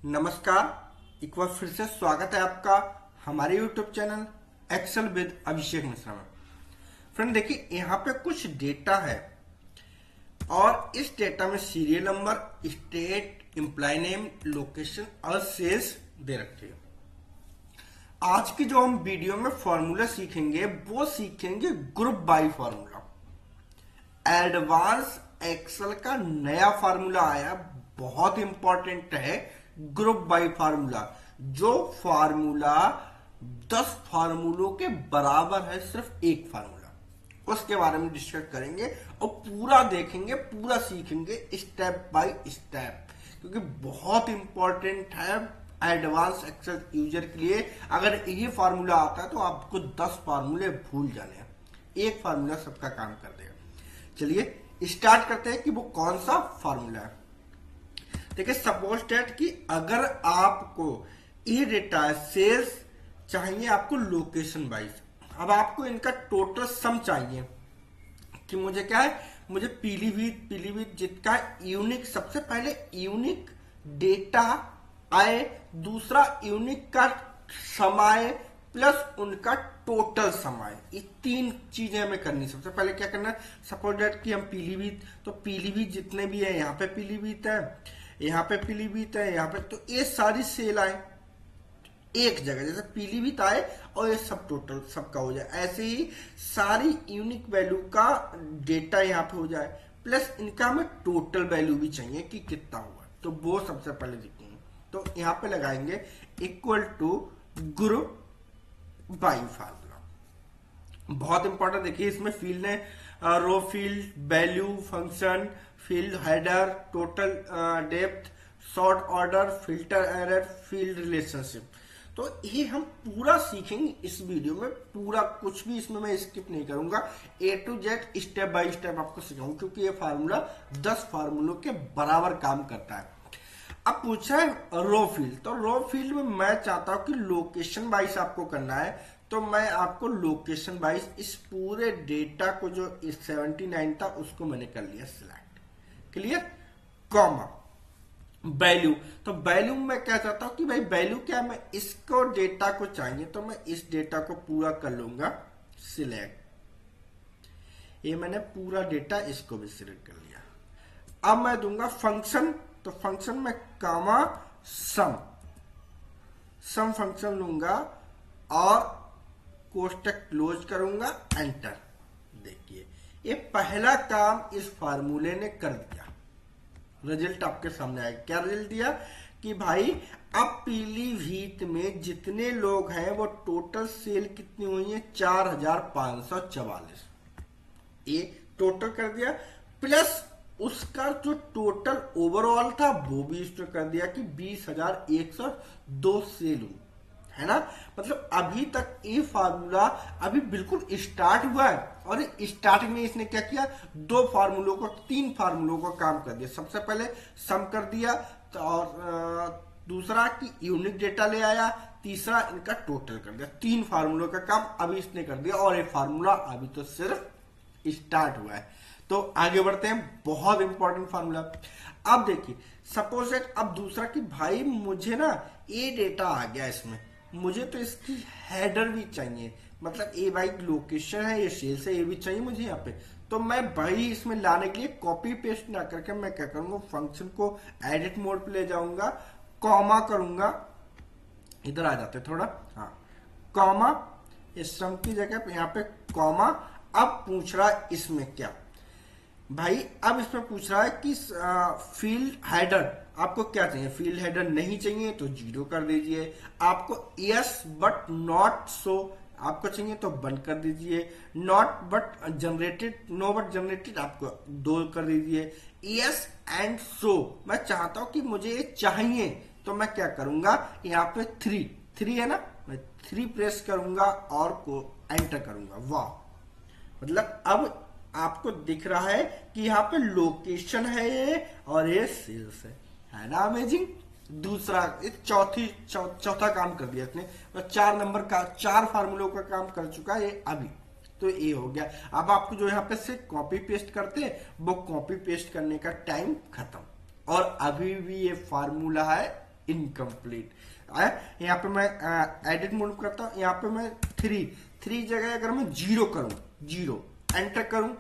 नमस्कार। एक बार फिर से स्वागत है आपका हमारे YouTube channel Excel with Abhishek Mishra में। फ्रेंड देखिए, यहाँ पे कुछ डेटा है और इस डेटा में serial number, state, employ name, location और सेल्स दे रखे हैं। आज की जो हम वीडियो में फॉर्मूला सीखेंगे वो सीखेंगे group by formula. Advance Excel का नया फॉर्मूला आया, बहुत इंपॉर्टेंट है ग्रुप बाय फार्मूला। जो फार्मूला 10 फार्मूलों के बराबर है, सिर्फ एक फार्मूला, उसके बारे में डिस्कस करेंगे और पूरा देखेंगे, पूरा सीखेंगे स्टेप बाय स्टेप, क्योंकि बहुत इंपॉर्टेंट है एडवांस एक्सेल यूजर के लिए। अगर ये फार्मूला आता है तो आपको 10 फार्मूले भूल जाने हैं, एक फार्मूला सबका काम कर देगा। चलिए स्टार्ट करते हैं कि वो कौन सा फार्मूला है। देखिए, सपोज डेट कि अगर आपको ये डेटा सेल्स चाहिए, आपको लोकेशन वाइज, अब आपको इनका टोटल सम चाहिए कि मुझे क्या है, मुझे पीलीभीत जितना यूनिक, सबसे पहले यूनिक डेटा आए, दूसरा यूनिक का समय प्लस उनका टोटल समय, ये 3 चीजें हमें करनी। सबसे पहले क्या करना है, सपोज डेट कि हम पीलीभीत, तो पीलीभीत जितने भी है, यहाँ पे पीलीभीत है, यहाँ पे पीलीभीत है, यहाँ पे, तो ये सारी सेल आए एक जगह, जैसे पीलीभीत आए और ये सब टोटल सबका हो जाए। ऐसे ही सारी यूनिक वैल्यू का डेटा यहाँ पे हो जाए, प्लस इनका हमें टोटल वैल्यू भी चाहिए कि कितना हुआ, तो वो सबसे पहले लिखेंगे। तो यहाँ पे लगाएंगे equal to group by formula. बहुत इंपॉर्टेंट, देखिए इसमें फील्ड है, row field, value, function, field header, total depth, sort order, filter error, field relationship. तो ये हम पूरा सीखेंगे इस वीडियो में, पूरा कुछ भी इसमें मैं स्किप नहीं करूंगा, A to Z step by step आपको सिखाऊंगा, क्योंकि ये फार्मूला 10 फार्मूलों के बराबर काम करता है। अब पूछा है रो फील्ड, तो रो फील्ड में मैं चाहता हूं कि लोकेशन वाइज आपको करना है, तो मैं आपको लोकेशन वाइज इस पूरे डेटा को जो 79 था उसको मैंने कर लिया सिलेक्ट, क्लियर, कॉमा वैल्यू। तो वैल्यू में क्या चाहता हूं कि भाई वैल्यू क्या, मैं इसको डेटा को चाहिए तो मैं इस डेटा को पूरा कर लूंगा सिलेक्ट। ये मैंने पूरा डेटा इसको भी सिलेक्ट कर लिया। अब मैं दूंगा फंक्शन, तो फंक्शन में कामा सम फंक्शन लूंगा और कोष्टक क्लोज करूंगा, एंटर। देखिए ये पहला काम इस फार्मूले ने कर दिया, रिजल्ट आपके सामने आएगा। क्या रिजल्ट दिया कि भाई अब पीलीभीत में जितने लोग हैं वो टोटल सेल कितनी हुई है, 4544, ये टोटल कर दिया, प्लस उसका जो टोटल ओवरऑल था वो भी इसने कर दिया कि 20,102 सेल हुई है ना। मतलब अभी तक ये फार्मूला अभी बिल्कुल स्टार्ट हुआ है, और स्टार्टिंग में इसने क्या किया, 3 फार्मूलों को काम कर दिया। सबसे पहले सम कर दिया, और दूसरा कि यूनिक डेटा ले आया, तीसरा इनका टोटल कर दिया। 3 फार्मूलों का काम अभी इसने कर दिया, और ये फार्मूला अभी तो सिर्फ स्टार्ट हुआ है। तो आगे बढ़ते हैं, बहुत इंपॉर्टेंट फार्मूला। अब देखिए सपोज दैट, अब दूसरा कि भाई मुझे ना ये डेटा आ गया, इसमें मुझे तो इसकी हेडर भी चाहिए, मतलब ये भाई लोकेशन है, ये सेल्स है, ये भी चाहिए मुझे यहाँ पे। तो मैं भाई इसमें लाने के लिए कॉपी पेस्ट ना करके मैं क्या करूंगा, फंक्शन को एडिट मोड पे ले जाऊंगा, कॉमा करूंगा, इधर आ जाते थोड़ा, हाँ, कॉमा, इस सम की जगह पे यहाँ पे कॉमा। अब पूछ रहा है इसमें क्या भाई, अब इसमें पूछ रहा है कि फील्ड हेडर आपको क्या चाहिए, फील्ड हेडर नहीं चाहिए तो 0 कर दीजिए, आपको यस बट नॉट शो आपको चाहिए तो बंद कर दीजिए, not but generated, no but generated आपको 2 कर दीजिए, यस एंड शो मैं चाहता हूं कि मुझे ये चाहिए, तो मैं क्या करूंगा, यहाँ पे 3 है ना, मैं 3 प्रेस करूंगा और को एंटर करूंगा। वाह, मतलब अब आपको दिख रहा है कि यहाँ पे लोकेशन है ये और ये सेल्स है ना, अमेजिंग। दूसरा चौथा काम कर दिया इसने, तो 4 नंबर का 4 फार्मूलों का काम कर चुका है ये अभी, तो ये हो गया। अब आपको जो यहाँ पे से कॉपी पेस्ट करते हैं, वो कॉपी पेस्ट करने का टाइम खत्म, और अभी भी ये फार्मूला है इनकम्प्लीट। यहाँ पे मैं एडिट मोड करता हूं, यहाँ पे मैं थ्री जगह अगर मैं 0 करूं, 0 एंटर करूं,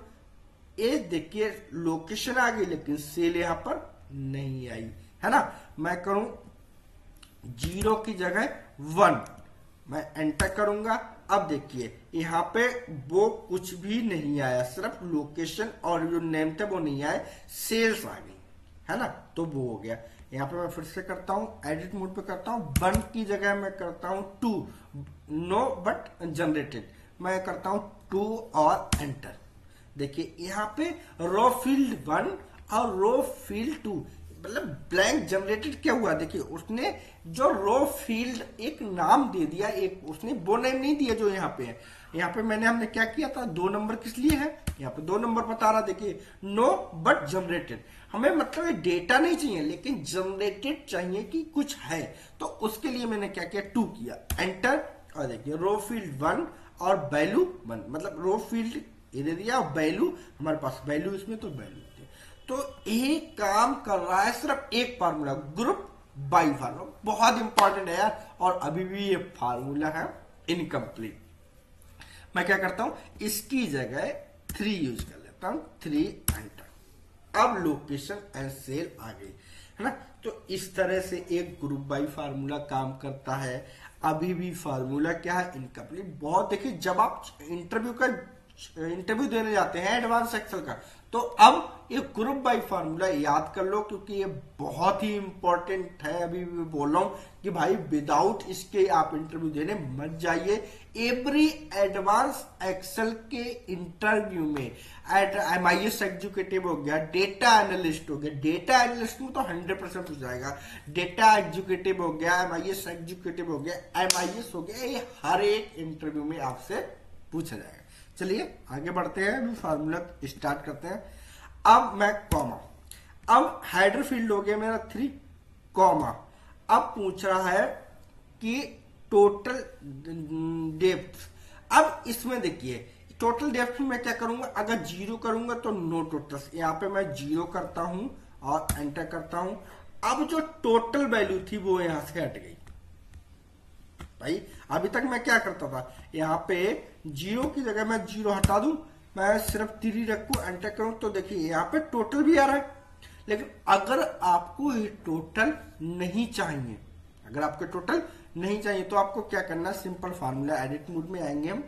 ये देखिए लोकेशन आ गई लेकिन सेल यहां पर नहीं आई, है ना। मैं करूं 0 की जगह 1, मैं एंटर करूंगा, अब देखिए यहाँ पे वो कुछ भी नहीं आया, सिर्फ लोकेशन और जो नेम थे वो नहीं आए, सेल्स आ गई, है ना। तो वो हो गया। यहाँ पे मैं फिर से करता हूं, एडिट मोड पे करता हूं, 1 की जगह मैं करता हूं 2, नो बट जनरेटेड, मैं करता हूं 2 और एंटर। देखिए यहाँ पे रो फील्ड 1 और रो फील्ड 2, मतलब ब्लैंक जनरेटेड क्या हुआ, देखिए उसने जो रो फील्ड एक नाम दे दिया, एक उसने वो नेम नहीं दिया जो यहाँ पे है। यहाँ पे हमने क्या किया था, 2 नंबर किस लिए है, यहाँ पे 2 नंबर बता रहा, देखिए नो बट जनरेटेड, हमें मतलब ये डेटा नहीं चाहिए लेकिन जनरेटेड चाहिए कि कुछ है, तो उसके लिए मैंने क्या किया, 2 किया, एंटर। और देखिए रो फील्ड 1 और वैल्यू 1, मतलब रो फील्ड ये दे दिया, वैल्यू हमारे पास वैल्यू इसमें तो वैल्यू, तो एक काम कर रहा है सिर्फ एक फार्मूला, ग्रुप बाई फार्मूला, बहुत इंपॉर्टेंट है यार, और अभी भी ये फार्मूला है इनकम्प्लीट। मैं क्या करता हूं, इसकी जगह 3 यूज कर लेता हूं, 3 एंटर। अब लोकेशन एंड सेल आ गई, है ना। तो इस तरह से एक ग्रुप बाई फार्मूला काम करता है। अभी भी फार्मूला क्या है, इनकम्प्लीट। बहुत देखिए, जब आप इंटरव्यू देने जाते हैं एडवांस एक्सेल का, तो अब ये ग्रुप बाई फार्मूला याद कर लो, क्योंकि ये बहुत ही इंपॉर्टेंट है। अभी भी बोल रहा हूं कि भाई विदाउट इसके आप इंटरव्यू देने मत जाइए। एवरी एडवांस एक्सेल के इंटरव्यू में MIS एग्जीक्यूटिव हो गया, डेटा एनालिस्ट हो गया, डेटा एनालिस्ट में तो 100% हो जाएगा, डेटा एग्जीक्यूटिव हो गया, MIS एग्जीक्यूटिव हो गया, MIS हो गया, ये हर एक इंटरव्यू में आपसे पूछा जाएगा। चलिए आगे बढ़ते हैं, अभी फार्मूला स्टार्ट करते हैं। अब मैं कॉमा, अब हेडर फील्ड हो गया मेरा 3 कॉमा। अब पूछ रहा है कि टोटल डेप्थ। अब इसमें देखिए टोटल डेप्थ में मैं क्या करूंगा, अगर 0 करूंगा तो नो टोटल्स, यहाँ पे मैं 0 करता हूं और एंटर करता हूं। अब जो टोटल वैल्यू थी वो यहां से हट गई। भाई अभी तक मैं क्या करता था, यहाँ पे 0 की जगह मैं 0 हटा दूं, मैं सिर्फ 3 रखूं, एंटर करूं, तो देखिए यहाँ पे टोटल भी आ रहा है। लेकिन अगर आपको ये टोटल नहीं चाहिए, अगर आपको टोटल नहीं चाहिए तो आपको क्या करना है, सिंपल फार्मूला, एडिट मोड में आएंगे हम,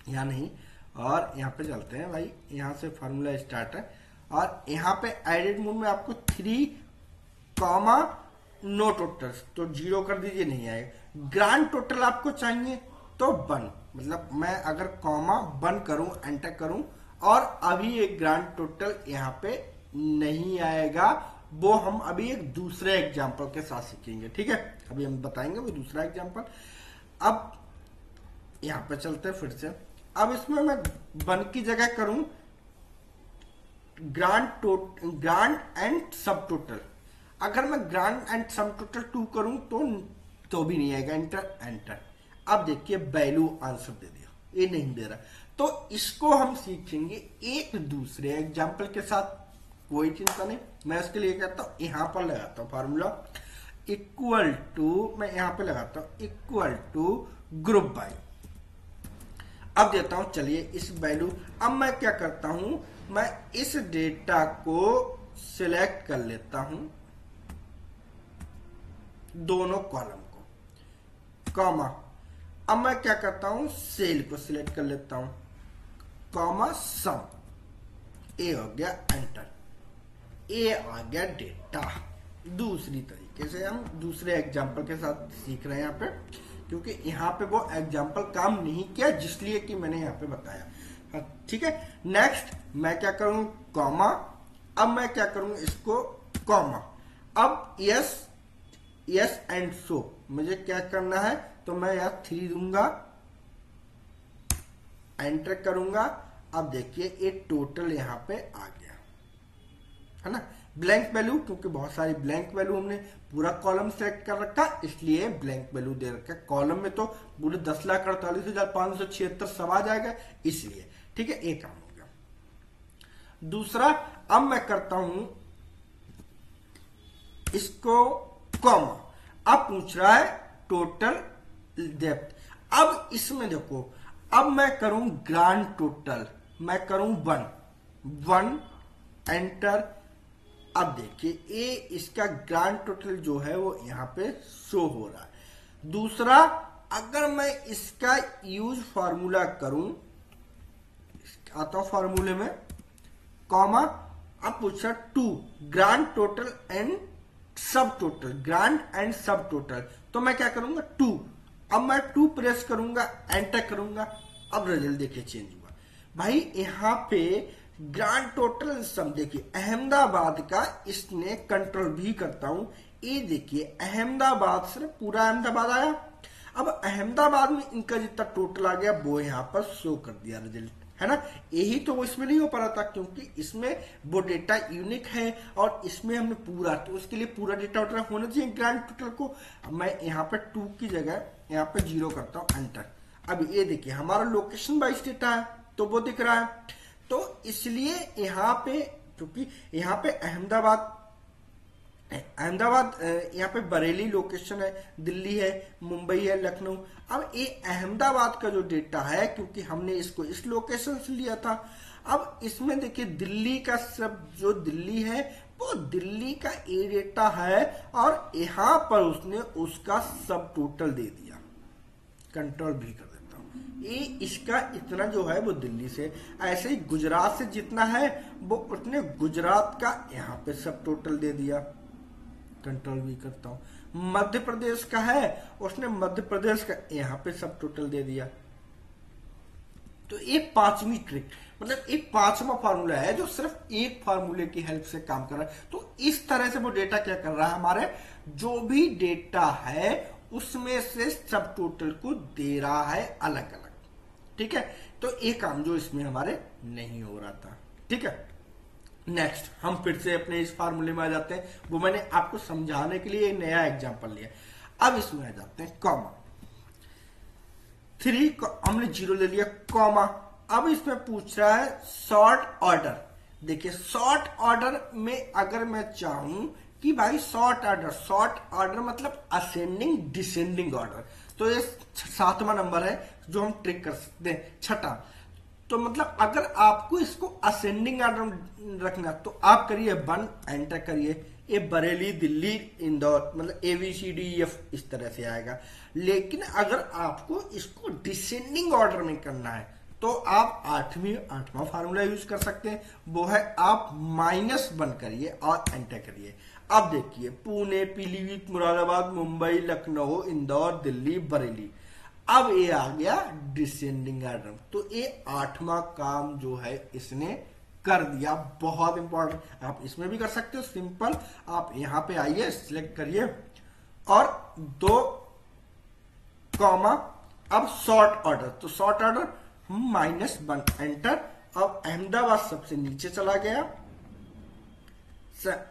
यहाँ नहीं, और यहाँ पे चलते हैं भाई, यहाँ से फार्मूला स्टार्ट है, और यहाँ पे एडिट मोड में आपको 3 कॉमा नो टोटल्स, तो 0 कर दीजिए, नहीं आएगा। ग्रांड टोटल आपको चाहिए तो 1, मतलब मैं अगर कॉमा 1 करूं, एंटर करूं, और अभी एक ग्रांड टोटल यहाँ पे नहीं आएगा, वो हम अभी एक दूसरे एग्जांपल के साथ सीखेंगे, ठीक है। अभी हम बताएंगे वो दूसरा एग्जांपल। अब यहाँ पे चलते हैं फिर से। अब इसमें मैं 1 की जगह करूं ग्रांड एंड सब टोटल। अगर मैं ग्रांड एंड सम टोटल 2 करूं तो भी नहीं आएगा, एंटर। अब देखिए वैल्यू आंसर दे दिया, ये नहीं दे रहा, तो इसको हम सीखेंगे एक दूसरे एग्जाम्पल के साथ, कोई चिंता नहीं। मैं इसके लिए कहता हूं, यहां पर लगाता हूं फार्मूला इक्वल टू, मैं यहां पे लगाता हूं इक्वल टू ग्रुप बाय। अब देता हूं, चलिए इस वैल्यू, अब मैं क्या करता हूं, मैं इस डेटा को सिलेक्ट कर लेता हूं, दोनों कॉलम को, कॉमा। अब मैं क्या करता हूं, सेल को सिलेक्ट कर लेता हूं, कॉमा सम, ए हो गया एंटर, ए आ गया डेटा। दूसरी तरीके से हम दूसरे एग्जाम्पल के साथ सीख रहे हैं यहाँ पे, क्योंकि यहाँ पे वो एग्जाम्पल काम नहीं किया जिसलिए कि मैंने यहाँ पे बताया, ठीक है। नेक्स्ट मैं क्या करूं, कॉमा, अब मैं क्या करूं, इसको कॉमा, अब यस एंड सो, मुझे क्या करना है, तो मैं यहां 3 दूंगा, एंटर करूंगा। अब देखिए ये टोटल यहां पे आ गया, है ना। ब्लैंक वैल्यू, क्योंकि बहुत सारी ब्लैंक वैल्यू हमने पूरा कॉलम सेलेक्ट कर रखा, इसलिए ब्लैंक वैल्यू दे रखा। कॉलम में तो पूरे 10,48,576 सब आ जाएगा, इसलिए, ठीक है। एक काम हो गया। दूसरा, अब मैं करता हूं इसको कॉमा। अब पूछ रहा है टोटल डेप्थ। अब इसमें देखो, अब मैं करूं ग्रांड टोटल, मैं करूं 1 एंटर। अब देखिए ये इसका ग्रांड टोटल जो है वो यहां पे शो हो रहा है। दूसरा, अगर मैं इसका यूज फार्मूला करूं, आता हूं फार्मूले में, कॉमा, अब पूछा 2 ग्रांड टोटल एंड सब टोटल, ग्रांड एंड सब टोटल, तो मैं क्या करूंगा 2। अब मैं 2 प्रेस करूंगा, एंटर करूंगा, अब रिजल्ट देखिए चेंज हुआ भाई। यहां पे ग्रांड टोटल सम देखिए अहमदाबाद का, इसने कंट्रोल भी करता हूं, ये देखिए अहमदाबाद से पूरा अहमदाबाद आया। अब अहमदाबाद में इनका जितना टोटल आ गया वो यहां पर शो कर दिया रिजल्ट, है ना। यही तो वो इसमें नहीं हो पा रहा था, क्योंकि इसमें वो डेटा यूनिक है और इसमें हमने पूरा, तो उसके लिए पूरा डेटा उठा होना चाहिए ग्रांड टोटल को। अब मैं यहाँ पे 2 की जगह यहाँ पे 0 करता हूँ, एंटर। अब ये देखिए हमारा लोकेशन वाइज डेटा है तो वो दिख रहा है। तो इसलिए यहाँ पे, क्योंकि यहाँ पे अहमदाबाद, यहाँ पे बरेली लोकेशन है, दिल्ली है, मुंबई है, लखनऊ। अब ये अहमदाबाद का जो डेटा है, क्योंकि हमने इसको इस लोकेशन से लिया था, अब इसमें देखिए दिल्ली का सब जो दिल्ली है वो दिल्ली का ए डेटा है, और यहाँ पर उसने उसका सब टोटल दे दिया। कंट्रोल भी कर देता हूँ, ये इसका इतना जो है वो दिल्ली से, ऐसे ही गुजरात से जितना है वो उतने गुजरात का यहाँ पे सब टोटल दे दिया। कंट्रोल भी करता हूं, मध्य प्रदेश का है, उसने मध्य प्रदेश का यहां पे सब टोटल दे दिया। तो ये 5वीं ट्रिक, मतलब एक 5वां फार्मूला है जो सिर्फ एक फार्मूले की हेल्प से काम कर रहा है। तो इस तरह से वो डेटा क्या कर रहा है, हमारे जो भी डेटा है उसमें से सब टोटल को दे रहा है अलग अलग। ठीक है, तो ये काम जो इसमें हमारे नहीं हो रहा था। ठीक है, नेक्स्ट हम फिर से अपने इस फार्मूले में आ जाते हैं, वो मैंने आपको समझाने के लिए एक नया एग्जांपल लिया। अब इसमें आ जाते हैं कॉमा, 3 हमने 0 ले लिया, कॉमा। अब इसमें पूछ रहा है सॉर्ट ऑर्डर। देखिए सॉर्ट ऑर्डर में अगर मैं चाहूं कि भाई सॉर्ट ऑर्डर मतलब असेंडिंग डिसेंडिंग ऑर्डर, तो ये 7वां नंबर है जो हम ट्रिक कर सकते हैं, 6ठा। तो मतलब अगर आपको इसको असेंडिंग ऑर्डर रखना तो आप करिए 1, एंटर करिए। ये बरेली, दिल्ली, इंदौर, मतलब ABCDEF इस तरह से आएगा। लेकिन अगर आपको इसको डिसेंडिंग ऑर्डर में करना है तो आप 8वां फार्मूला यूज कर सकते हैं, वो है आप -1 करिए और एंटर करिए। अब देखिए पुणे, पीलीभीत, मुरादाबाद, मुंबई, लखनऊ, इंदौर, दिल्ली, बरेली। अब ये आ गया डिसेंडिंग ऑर्डर, तो ये 8वां काम जो है इसने कर दिया। बहुत इंपॉर्टेंट, आप इसमें भी कर सकते हो सिंपल। आप यहां पे आइए, सिलेक्ट करिए और 2 कॉमा, अब सॉर्ट ऑर्डर, तो सॉर्ट ऑर्डर -1 एंटर। अब अहमदाबाद सबसे नीचे चला गया,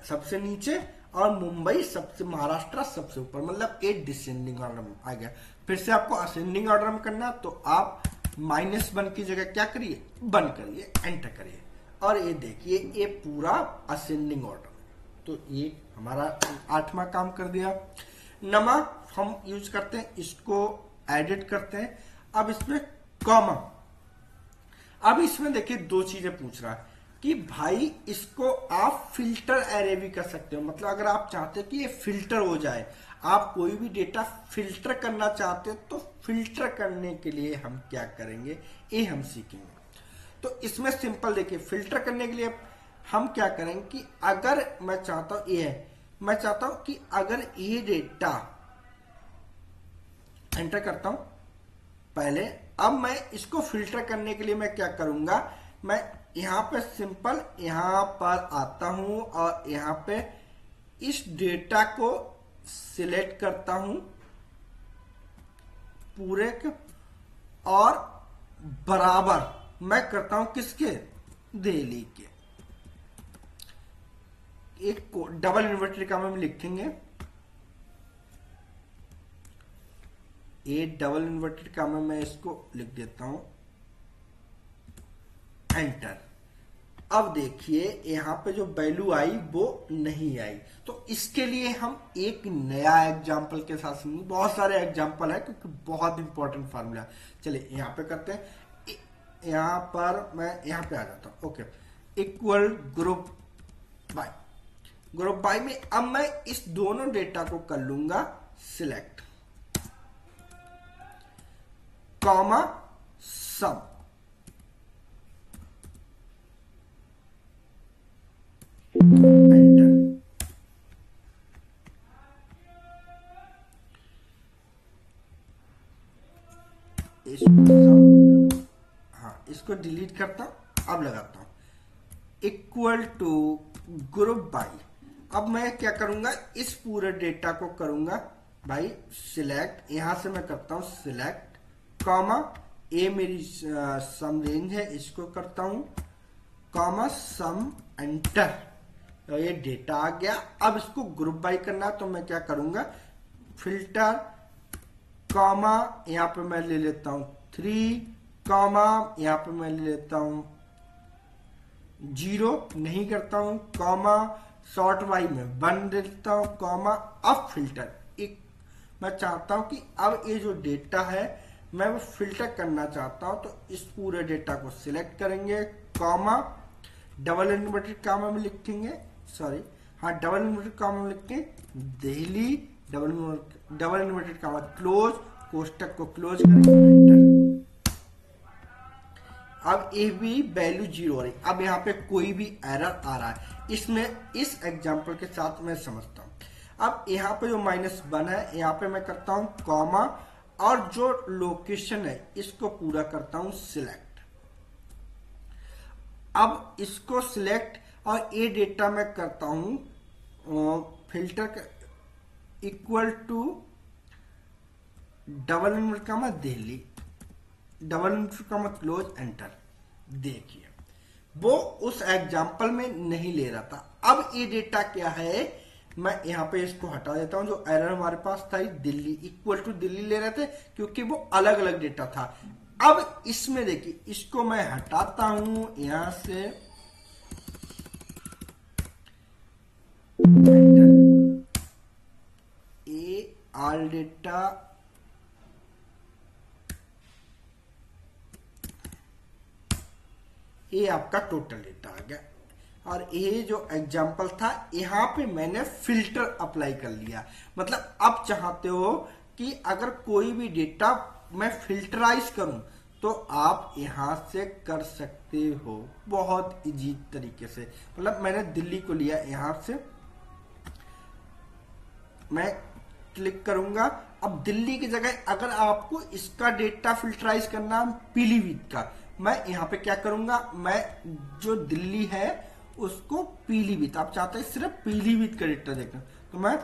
सबसे नीचे, और मुंबई सबसे, महाराष्ट्र सबसे ऊपर, मतलब एक डिसेंडिंग ऑर्डर में आ गया। फिर से आपको असेंडिंग ऑर्डर में करना तो आप -1 की जगह क्या करिए, 1 करिए, एंटर करिए, और ये देखिए ये पूरा असेंडिंग ऑर्डर। तो ये हमारा 8वां काम कर दिया। नमक हम यूज करते हैं, इसको एडिट करते हैं। अब इसमें कॉमा, अब इसमें देखिए 2 चीजें पूछ रहा है कि भाई इसको आप फिल्टर एरे भी कर सकते हो, मतलब अगर आप चाहते हो कि ये फिल्टर हो जाए, आप कोई भी डेटा फिल्टर करना चाहते हो, तो फिल्टर करने के लिए हम क्या करेंगे ये हम सीखेंगे। तो इसमें सिंपल देखिए, फिल्टर करने के लिए हम क्या करेंगे कि अगर मैं चाहता हूं ये है, मैं चाहता हूं कि अगर ये डेटा, एंटर करता हूं पहले। अब मैं इसको फिल्टर करने के लिए मैं क्या करूंगा, मैं यहां पे सिंपल यहां पर आता हूं और यहां पे इस डेटा को सिलेक्ट करता हूं पूरे के, और बराबर मैं करता हूं किसके, दिल्ली के। एक डबल इन्वर्टेड कॉमा में लिखेंगे, एक डबल इन्वर्टेड कॉमा में इसको लिख देता हूं, एंटर। अब देखिए यहाँ पे जो वैल्यू आई वो नहीं आई, तो इसके लिए हम एक नया एग्जाम्पल के साथ सुनिए। बहुत सारे एग्जाम्पल है क्योंकि बहुत इंपॉर्टेंट फार्मूला। चलिए यहाँ पे करते हैं, यहाँ पर मैं यहाँ पे आ जाता हूँ। Okay, equal group by, group by में अब मैं इस दोनों डेटा को कर लूंगा सिलेक्ट, कॉमा सम, एंटर। हाँ, इसको डिलीट करता हूं, अब लगाता हूं इक्वल टू ग्रुप बाई। अब मैं क्या करूंगा, इस पूरे डेटा को करूंगा भाई सिलेक्ट, यहां से मैं करता हूं सिलेक्ट, कॉमा ए मेरी सम रेंज है, इसको करता हूं कॉमा सम, एंटर। तो ये डेटा आ गया। अब इसको ग्रुप बाई करना, तो मैं क्या करूंगा, फिल्टर, कॉमा यहां पे मैं ले लेता हूं 3, कॉमा यहां पे मैं ले लेता हूं 0, नहीं करता हूं, कॉमा सॉर्ट बाई में 1 देता हूं, कॉमा अब फिल्टर। एक मैं चाहता हूं कि अब ये जो डेटा है मैं वो फिल्टर करना चाहता हूं, तो इस पूरे डेटा को सिलेक्ट करेंगे, कॉमा डबल इन्वर्टेड कॉमा में लिखेंगे, सॉरी हाँ डबल इन्वर्टेड कॉमा में लिखेंगे Delhi, double inverted comma close, कोष्टक को क्लोज करेंगे, एंटर। अब ए भी वैल्यू 0 हो रही, अब यहाँ पे कोई भी एरर आ रहा है, इसमें इस एग्जांपल के साथ मैं समझता हूं। अब यहाँ पे जो -1 है, यहाँ पे मैं करता हूं कॉमा, और जो लोकेशन है इसको पूरा करता हूं सिलेक्ट। अब इसको सिलेक्ट और ये डेटा मैं करता हूं filter equal to double inverted comma Delhi, double inverted comma close, enter. देखिए वो उस एग्जाम्पल में नहीं ले रहा था। अब ये डेटा क्या है, मैं यहाँ पे इसको हटा देता हूं, जो एरर हमारे पास था दिल्ली इक्वल टू दिल्ली ले रहे थे क्योंकि वो अलग अलग डेटा था। अब इसमें देखिए, इसको मैं हटाता हूं यहां से, ए ऑल डेटा, ये आपका टोटल डेटा आ गया। और ये जो एग्जाम्पल था यहां पे मैंने फिल्टर अप्लाई कर लिया, मतलब अब चाहते हो कि अगर कोई भी डेटा मैं फिल्टराइज करूं तो आप यहां से कर सकते हो बहुत इजी तरीके से। मतलब मैंने दिल्ली को लिया, यहां से मैं क्लिक करूंगा। अब दिल्ली की जगह अगर आपको इसका डेटा फिल्टराइज करना पीलीभीत का, मैं यहां पे क्या करूंगा, मैं जो दिल्ली है उसको पीलीभीत, आप चाहते हैं सिर्फ पीलीभीत का डेटा देखना, तो मैं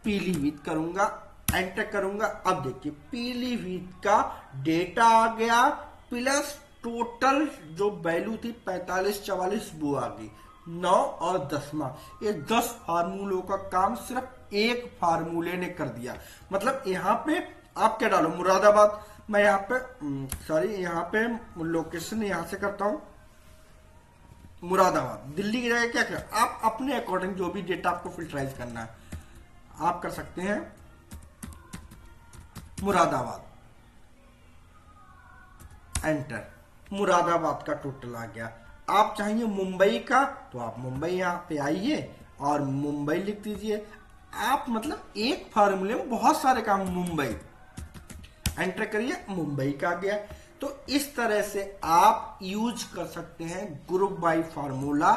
पीलीभीत करूंगा, एंटर करूंगा। अब देखिए पीलीभीत का डेटा आ गया, प्लस टोटल जो वैल्यू थी 45 44 वो आ गई, 9 और 10वां। ये 10 फार्मूलों का काम सिर्फ एक फार्मूले ने कर दिया। मतलब यहाँ पे आप क्या डालो, मुरादाबाद, मैं यहाँ पे सॉरी यहाँ पे लोकेशन यहां से करता हूं मुरादाबाद, दिल्ली की जगह क्या कर, आप अपने अकॉर्डिंग जो भी डेटा आपको फिल्टराइज करना है आप कर सकते हैं मुरादाबाद, एंटर। मुरादाबाद का टोटल आ गया। आप चाहिए मुंबई का तो आप मुंबई यहां पे आइए और मुंबई लिख दीजिए आप, मतलब एक फार्मूले में बहुत सारे काम, मुंबई एंटर करिए, मुंबई का आ गया। तो इस तरह से आप यूज कर सकते हैं group by formula,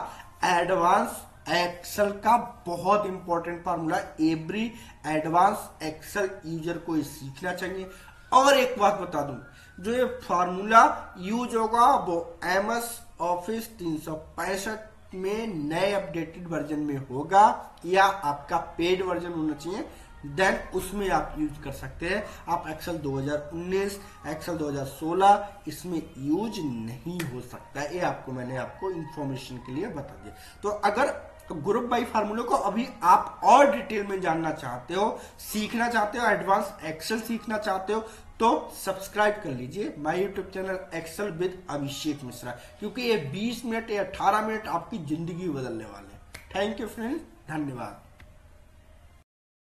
advance Excel का बहुत important formula, every advance Excel user को सीखना चाहिए। और एक बात बता दूं, जो ये फार्मूला यूज होगा वो एमएस ऑफिस 365 में नए अपडेटेड वर्जन में होगा, या आपका पेड वर्जन होना चाहिए, देन उसमें आप यूज कर सकते हैं। आप एक्सेल 2019, एक्सेल 2016 इसमें यूज नहीं हो सकता है। ये आपको मैंने आपको इंफॉर्मेशन के लिए बता दिया। तो अगर ग्रुप बाय फार्मूले को अभी आप और डिटेल में जानना चाहते हो, सीखना चाहते हो, एडवांस एक्सेल सीखना चाहते हो, तो सब्सक्राइब कर लीजिए my YouTube channel Excel with Abhishek Mishra, क्योंकि ये 20 मिनट या 18 मिनट आपकी जिंदगी बदलने वाले हैं। थैंक यू फ्रेंड्स, धन्यवाद।